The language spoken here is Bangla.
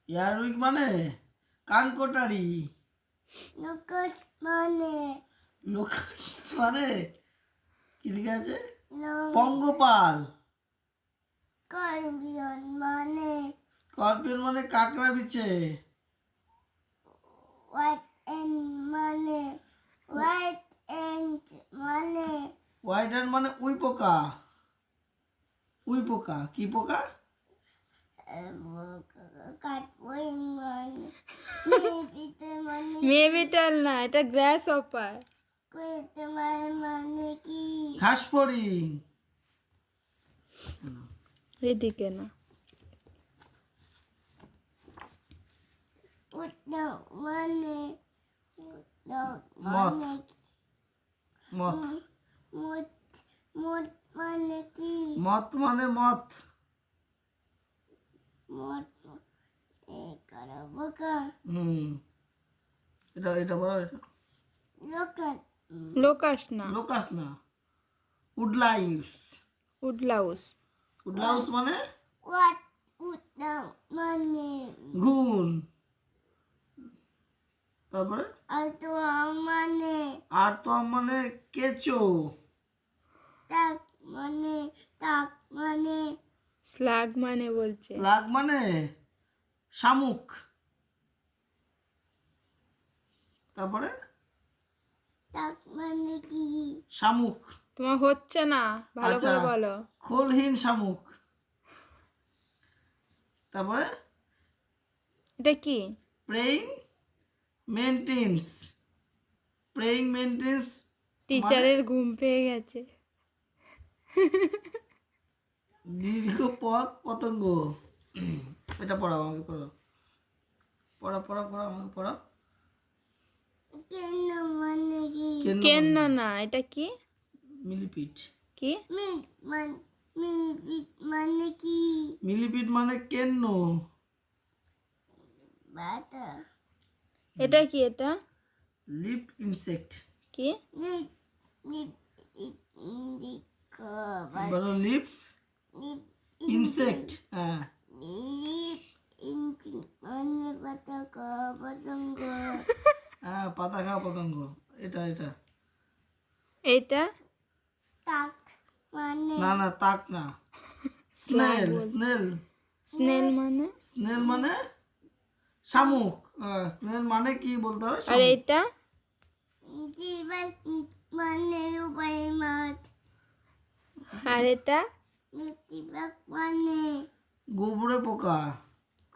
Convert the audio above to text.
ইয়ারউইক মানে কানকোটারি। লোকাস মানে লোকাস্ট মানে কি লেখা আছে? পঙ্গপাল। স্করপিয়ন মানে স্করপিয়ন মানে কাকড়া বিছে। হোয়াইট এন্ড মানে হোয়াইট এন্ড মানে হোয়াইট হ্যান্ড মানে উই পোকা। উই পোকা কি পোকা? কাঠবই মানে মেবিতে মানে মেয়ে বিটাল না, এটা গ্রাস হপার। কুইতে মানে কি? ঘাস ফড়িং। এদিকে না। উৎসব মানে মথ। মথ। মুট মুট মানে কি? মথ মানে মথ। মুট করা বোকা এটা এটা বড় এটা। লোকাল লোকাস না, লোকাস না। উডলাইস। উডলাউস। উডলাউস মানে হোয়াট উৎসব মানে ঘুন। তারপরে আতো মানে আর্তম মানে কেঁচো। তাক মানে তাক মানে স্লাগ মানে বলছে। স্লাগ মানে শামুক। তারপরে তাক মানে কি? শামুক। তোমার হচ্ছে না, ভালো আচ্ছা। করে বলো। খোলহীন শামুক। তারপরে এটা কি? Praying maintenance. প্রেইং মেনটেন্স টিচারের ঘুম পেয়ে গেছে। দীর্ঘ পথ পতঙ্গ। এটা পড়াও আমাকে, পড়াও পড়া পড়া পড়া আমাকে পড়াও। কেন মানে কি? কেন না, এটা কি? মিলিপিড। কি? মিট মানে কি? মিলিপিড মানে কেন্ন। বাতা এটা কি? এটা লিফট ইনসেক্ট। কি? নিট নিট নিট বলো লিফ নিট ইনসেক্ট। হ্যাঁ নিট মানে পাতা পতঙ্গ হ্যাঁ, পাতা খাওয়া পতঙ্গ। এটা এটা এটা তাক মানে না না, তাক না। স্নেল। স্নেল। স্নেল মানে? স্নেল মানে শামুক। স্নেল মানে কি বলতে হবে? আর শামুক। এটা জীবাস মানে রূপাই মাছ আর এটা নেতিবাক মানে গোবরে পোকা।